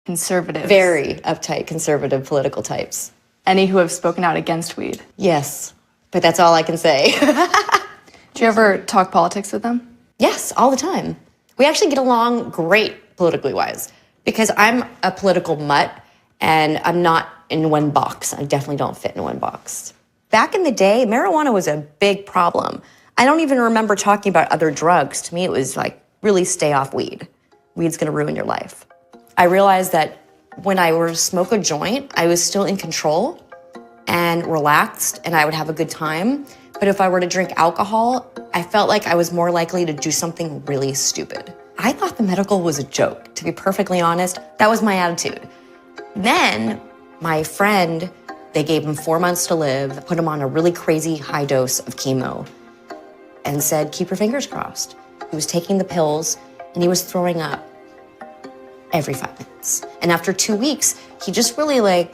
Conservatives. Very uptight, conservative political types. Any who have spoken out against weed. Yes, but that's all I can say. Do you ever talk politics with them? Yes, all the time. We actually get along great politically wise because I'm a political mutt and I'm not in one box. I definitely don't fit in one box. Back in the day, marijuana was a big problem. I don't even remember talking about other drugs. To me, it was like, really stay off weed. Weed's gonna ruin your life. I realized that when I were to smoke a joint, I was still in control and relaxed and I would have a good time. But if I were to drink alcohol, I felt like I was more likely to do something really stupid. I thought the medical was a joke, to be perfectly honest. That was my attitude. Then my friend, they gave him 4 months to live, put him on a really crazy high dose of chemo and said, keep your fingers crossed. He was taking the pills and he was throwing up every 5 minutes. And after 2 weeks, he just really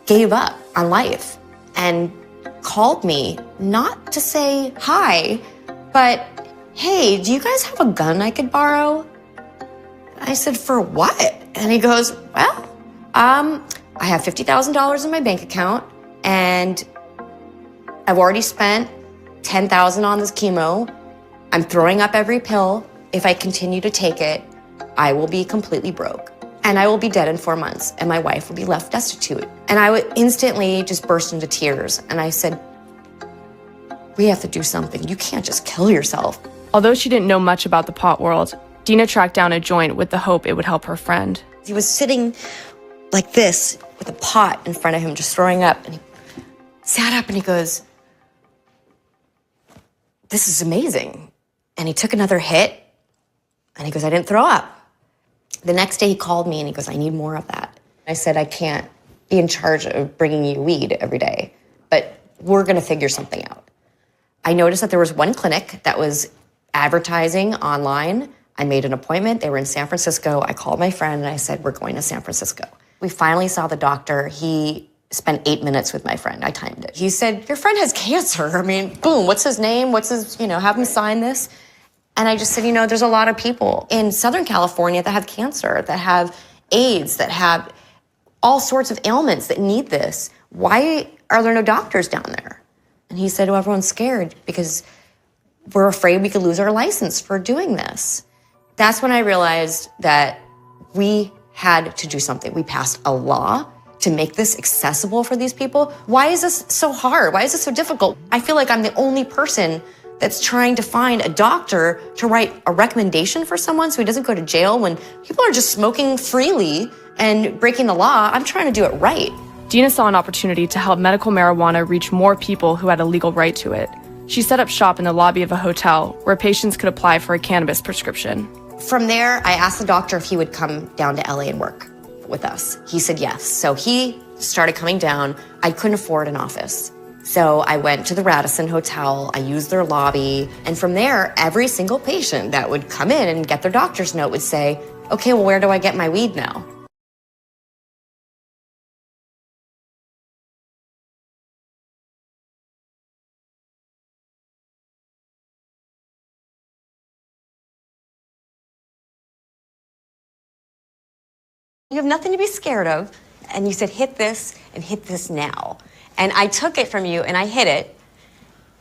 gave up on life and called me, not to say hi, but, hey, do you guys have a gun I could borrow? I said, for what? And he goes, well, I have $50,000 in my bank account and I've already spent $10,000 on this chemo. I'm throwing up every pill. If I continue to take it, I will be completely broke and I will be dead in 4 months and my wife will be left destitute. And I would instantly just burst into tears. And I said, we have to do something. You can't just kill yourself. Although she didn't know much about the pot world, Dina tracked down a joint with the hope it would help her friend. He was sitting like this with a pot in front of him, just throwing up. And he sat up and he goes, this is amazing. And he took another hit and he goes, I didn't throw up. The next day he called me and he goes, I need more of that. I said, I can't be in charge of bringing you weed every day, but we're gonna figure something out. I noticed that there was one clinic that was advertising online. I made an appointment, they were in San Francisco. I called my friend and I said, we're going to San Francisco. We finally saw the doctor. He spent 8 minutes with my friend, I timed it. He said, your friend has cancer. I mean, boom, what's his name? What's his, have him sign this. And I just said, there's a lot of people in Southern California that have cancer, that have AIDS, that have all sorts of ailments that need this. Why are there no doctors down there? And he said, well, everyone's scared because we're afraid we could lose our license for doing this. That's when I realized that we had to do something. We passed a law to make this accessible for these people. Why is this so hard? Why is this so difficult? I feel like I'm the only person that's trying to find a doctor to write a recommendation for someone so he doesn't go to jail when people are just smoking freely and breaking the law. I'm trying to do it right. Dina saw an opportunity to help medical marijuana reach more people who had a legal right to it. She set up shop in the lobby of a hotel where patients could apply for a cannabis prescription. From there, I asked the doctor if he would come down to LA and work with us. He said yes. So he started coming down. I couldn't afford an office. So I went to the Radisson Hotel, I used their lobby, and from there, every single patient that would come in and get their doctor's note would say, okay, well, where do I get my weed now? You have nothing to be scared of. And you said, hit this and hit this now. And I took it from you and I hit it.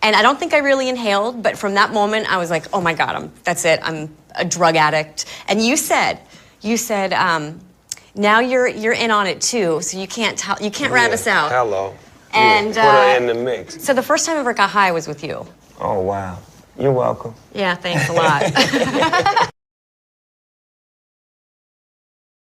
And I don't think I really inhaled, but from that moment I was like, oh my God, that's it, I'm a drug addict. And you said, now you're in on it too, so you can't rat us out. Hello. And put her in the mix. So the first time I ever got high was with you. Oh wow. You're welcome. Yeah, thanks a lot.